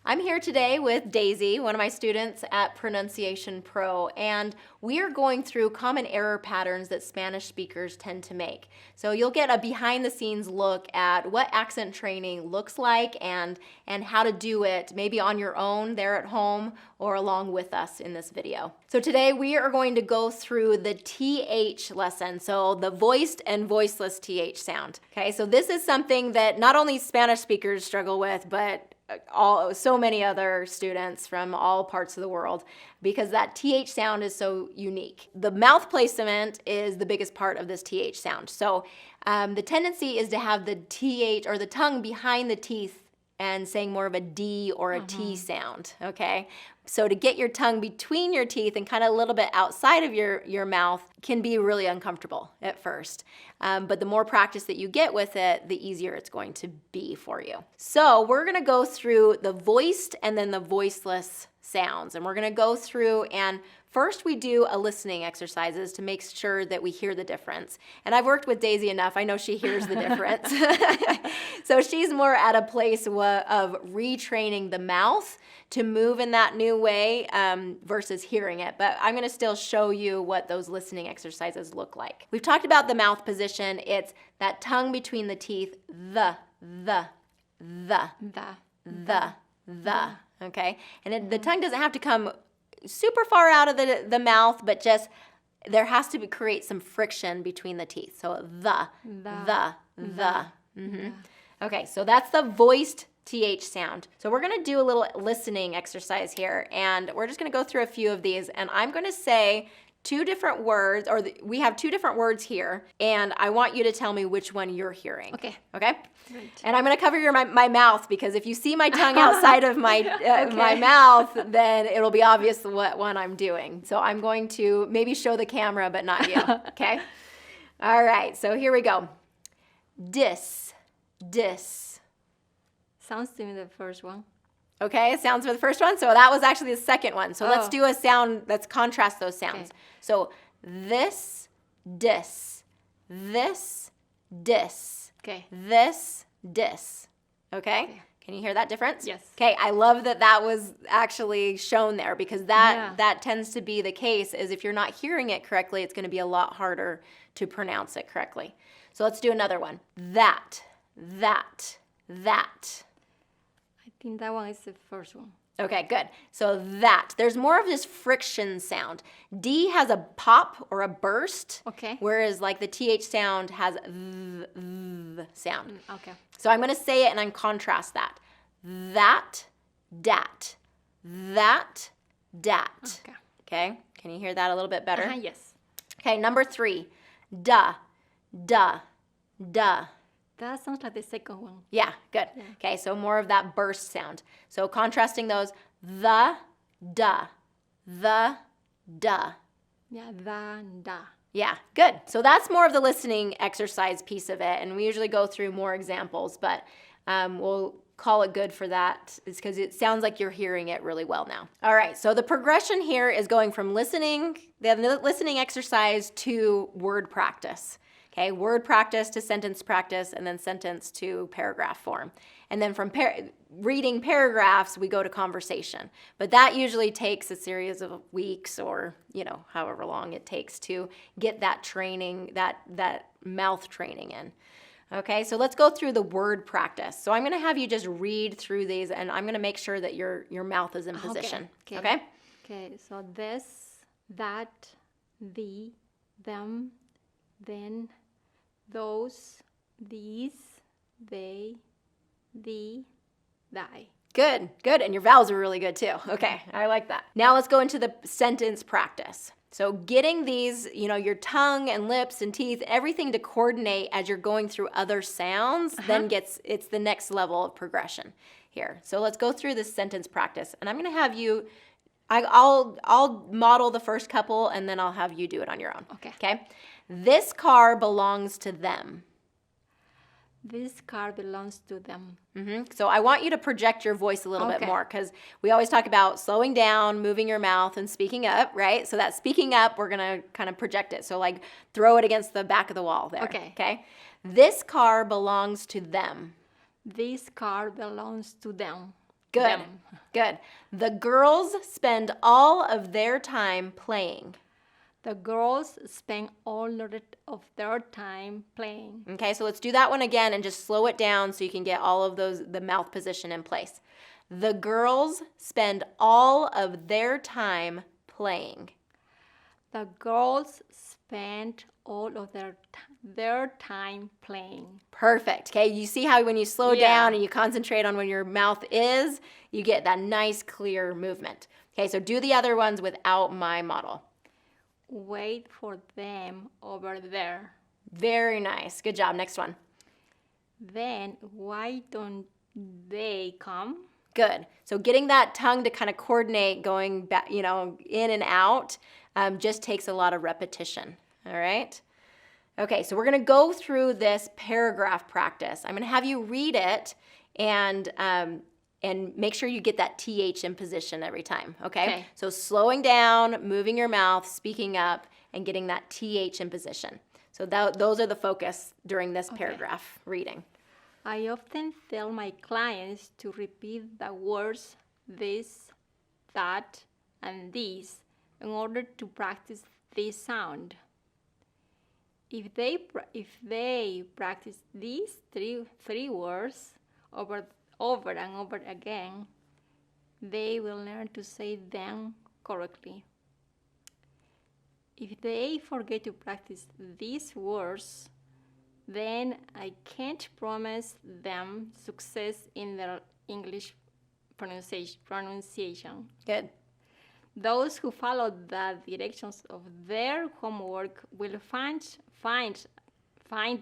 I'm here today with Daisy, one of my students at Pronunciation Pro, and we are going through common error patterns that Spanish speakers tend to make. So you'll get a behind-the-scenes look at what accent training looks like and how to do it maybe on your own there at home or along with us in this video. So today we are going to go through the TH lesson, so the voiced and voiceless TH sound. Okay, so this is something that not only Spanish speakers struggle with, but so many other students from all parts of the world, because that TH sound is so unique. The mouth placement is the biggest part of this TH sound. So the tendency is to have the TH or the tongue behind the teeth and saying more of a D or a T sound, okay? So to get your tongue between your teeth and kind of a little bit outside of your mouth can be really uncomfortable at first. But the more practice that you get with it, the easier it's going to be for you. So we're gonna go through the voiced and then the voiceless sounds. And we're gonna go through, and first we do a listening exercises to make sure that we hear the difference. And I've worked with Daisy enough, I know she hears the difference. So she's more at a place of retraining the mouth to move in that new way versus hearing it. But I'm gonna still show you what those listening exercises look like. We've talked about the mouth position. It's that tongue between the teeth, the, okay? And the tongue doesn't have to come super far out of the mouth, but just there has to create some friction between the teeth. So the. Okay, so that's the voiced TH sound. So we're gonna do a little listening exercise here, and we're just gonna go through a few of these, and I'm gonna say two different words, or we have two different words here, and I want you to tell me which one you're hearing. Okay. Okay? Right. And I'm gonna cover my mouth, because if you see my tongue outside of my my mouth, then it'll be obvious what one I'm doing. So I'm going to maybe show the camera, but not you, okay? All right, so here we go. Dis. Sounds similar to the first one. Okay, it sounds for the first one. So that was actually the second one. So let's do a sound, let's contrast those sounds. Okay. So this, dis. This, dis. Okay. This, dis. Okay? Can you hear that difference? Yes. Okay, I love that was actually shown there, because that tends to be the case, is if you're not hearing it correctly, it's gonna be a lot harder to pronounce it correctly. So let's do another one. That. I think that one is the first one. Okay, good. So that. There's more of this friction sound. D has a pop or a burst. Okay. Whereas like the TH sound has v sound. Okay. So I'm going to say it and I'm contrast that. That, dat. That, dat. Okay. Okay? Can you hear that a little bit better? Yes. Okay, number 3. Da. That sounds like the second one. Yeah, good. Yeah. Okay, so more of that burst sound. So contrasting those, the, da. Yeah, the, da. Yeah, good. So that's more of the listening exercise piece of it, and we usually go through more examples, but we'll call it good for that. It's because it sounds like you're hearing it really well now. All right, so the progression here is going from listening exercise to word practice. Okay, word practice to sentence practice, and then sentence to paragraph form. And then from reading paragraphs, we go to conversation. But that usually takes a series of weeks, or however long it takes to get that training, that mouth training in. Okay, so let's go through the word practice. So I'm going to have you just read through these, and I'm going to make sure that your mouth is in position. Okay? Okay, so this, that, the, them, then, those, these, they, the, thy. Good. And your vowels are really good too. Okay, I like that. Now let's go into the sentence practice. So getting these, your tongue and lips and teeth, everything to coordinate as you're going through other sounds, then it's the next level of progression here. So let's go through this sentence practice. And I'm going to have you, I'll model the first couple, and then I'll have you do it on your own. Okay? This car belongs to them. This car belongs to them. So I want you to project your voice a little bit more, because we always talk about slowing down, moving your mouth, and speaking up, right? So that speaking up, we're going to kind of project it. So like throw it against the back of the wall there. Okay? This car belongs to them. This car belongs to them. Good. Good. The girls spend all of their time playing. The girls spend all of their time playing. Okay, so let's do that one again and just slow it down so you can get all of the mouth position in place. The girls spend all of their time playing. The girls spend all of their time playing. Perfect. Okay, you see how when you slow Yeah. down and you concentrate on where your mouth is, you get that nice clear movement. Okay, so do the other ones without my model. Wait for them over there. Very nice. Good job. Next one. Then why don't they come? Good. So getting that tongue to kind of coordinate going back, in and out just takes a lot of repetition. All right. Okay, so we're going to go through this paragraph practice. I'm going to have you read it and make sure you get that TH in position every time, okay? So slowing down, moving your mouth, speaking up, and getting that TH in position. So those are the focus during this paragraph reading. I often tell my clients to repeat the words this, that, and this in order to practice this sound. If they practice these three words over and over again, they will learn to say them correctly. If they forget to practice these words, then I can't promise them success in their English pronunciation. Good. Those who follow the directions of their homework will find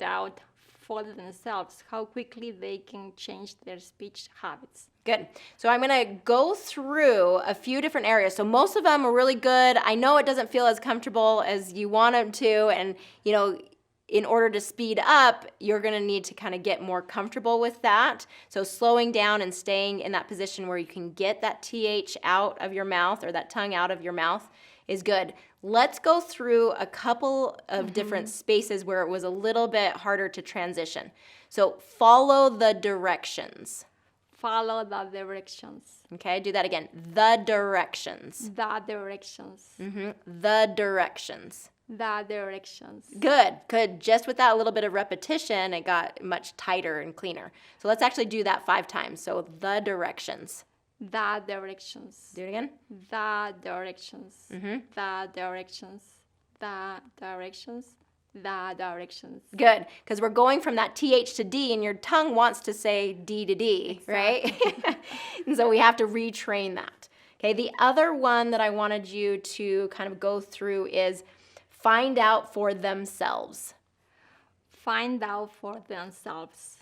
out for themselves how quickly they can change their speech habits. Good. So I'm going to go through a few different areas. So most of them are really good. I know it doesn't feel as comfortable as you want them to, and in order to speed up, you're going to need to kind of get more comfortable with that. So slowing down and staying in that position where you can get that TH out of your mouth or that tongue out of your mouth is good. Let's go through a couple of different spaces where it was a little bit harder to transition. So follow the directions. Follow the directions. Okay, do that again. The directions. The directions. The directions. The directions. Good. Just with that little bit of repetition, it got much tighter and cleaner. So let's actually do that 5 times. So the directions. The directions. Do it again. The directions. The directions. The directions. The directions. Good, because we're going from that TH to D, and your tongue wants to say D to D, right? And so we have to retrain that. Okay, the other one that I wanted you to kind of go through is find out for themselves. Find out for themselves.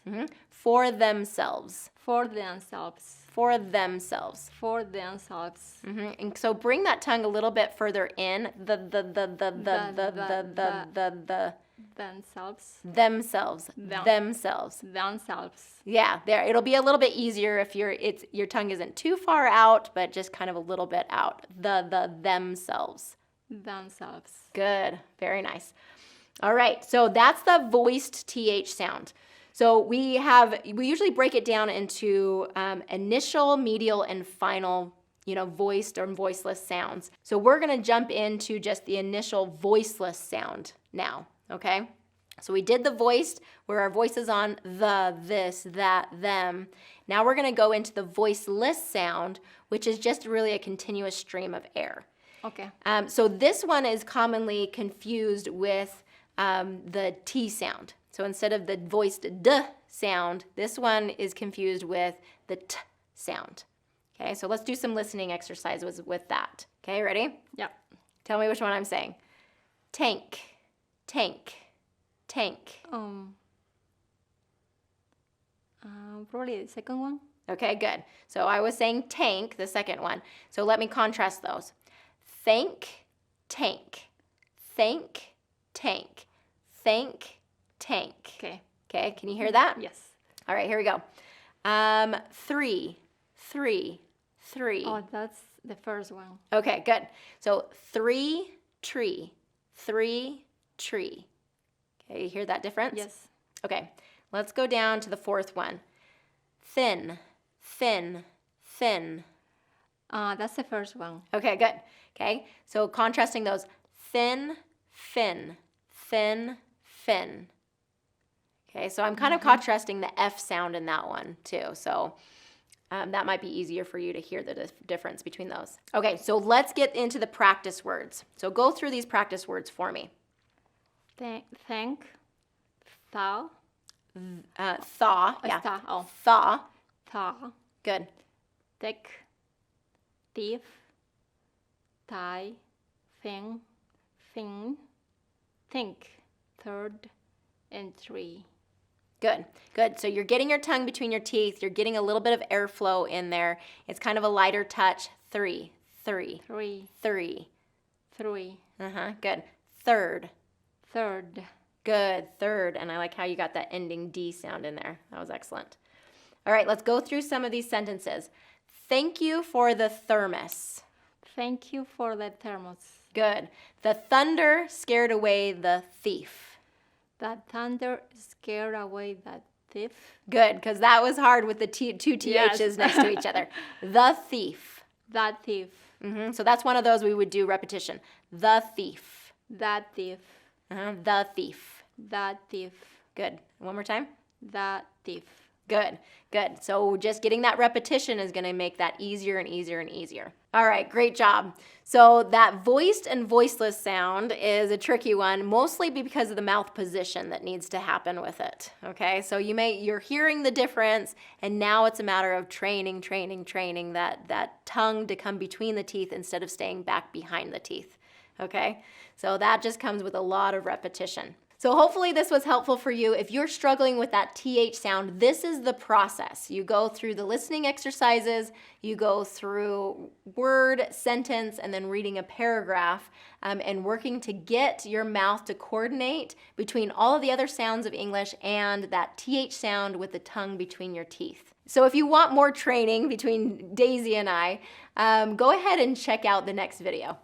For themselves. For themselves. For themselves. For themselves. And so bring that tongue a little bit further in. Themselves. Themselves. Themselves. Themselves. Yeah, there. It'll be a little bit easier if your tongue isn't too far out, but just kind of a little bit out. Themselves. Themselves. Good. Very nice. All right. So that's the voiced TH sound. So we usually break it down into initial, medial, and final, voiced or voiceless sounds. So we're going to jump into just the initial voiceless sound now, okay? So we did the voiced where our voice is on the, this, that, them. Now we're going to go into the voiceless sound, which is just really a continuous stream of air. Okay. So this one is commonly confused with the T sound. So instead of the voiced D sound, this one is confused with the T sound. Okay, so let's do some listening exercises with that. Okay, ready? Yep. Tell me which one I'm saying. Tank, tank, tank. Probably the second one. Okay, good. So I was saying tank, the second one. So let me contrast those. Thank, tank, thank, tank, thank, tank. Okay. Okay, can you hear that? Yes. All right, here we go. 3, 3, 3. Oh, that's the first one. Okay, good. So 3, tree, 3, tree. Okay, you hear that difference? Yes. Okay, let's go down to the fourth one. Thin, thin, thin. That's the first one. Okay, good. Okay, so contrasting those. Thin, fin, thin, fin. Okay, so I'm kind of contrasting the F sound in that one too. So that might be easier for you to hear the difference between those. Okay, so let's get into the practice words. So go through these practice words for me. Thank, thaw, Thaw, yeah. Thaw. thaw, Good. thick, thief, tie, thing, thing, think, third, and three. Good, good. So you're getting your tongue between your teeth. You're getting a little bit of airflow in there. It's kind of a lighter touch. Three, three, Three, three. three, Good. Third. third. Good. Third. And I like how you got that ending D sound in there. That was excellent. All right, let's go through some of these sentences. Thank you for the thermos. Thank you for the thermos. Good. The thunder scared away the thief. That thunder scared away that thief. Good, because that was hard with the two THs Yes. next to each other. The thief. That thief. So that's one of those we would do repetition. The thief. That thief. The thief. That thief. Good. One more time. That thief. Good, good. So just getting that repetition is going to make that easier and easier and easier. All right, great job. So that voiced and voiceless sound is a tricky one, mostly because of the mouth position that needs to happen with it. Okay, so you're hearing the difference, and now it's a matter of training that tongue to come between the teeth instead of staying back behind the teeth. Okay, so that just comes with a lot of repetition. So hopefully this was helpful for you. If you're struggling with that TH sound, this is the process. You go through the listening exercises, you go through word, sentence, and then reading a paragraph and working to get your mouth to coordinate between all of the other sounds of English and that TH sound with the tongue between your teeth. So if you want more training between Daisy and I, go ahead and check out the next video.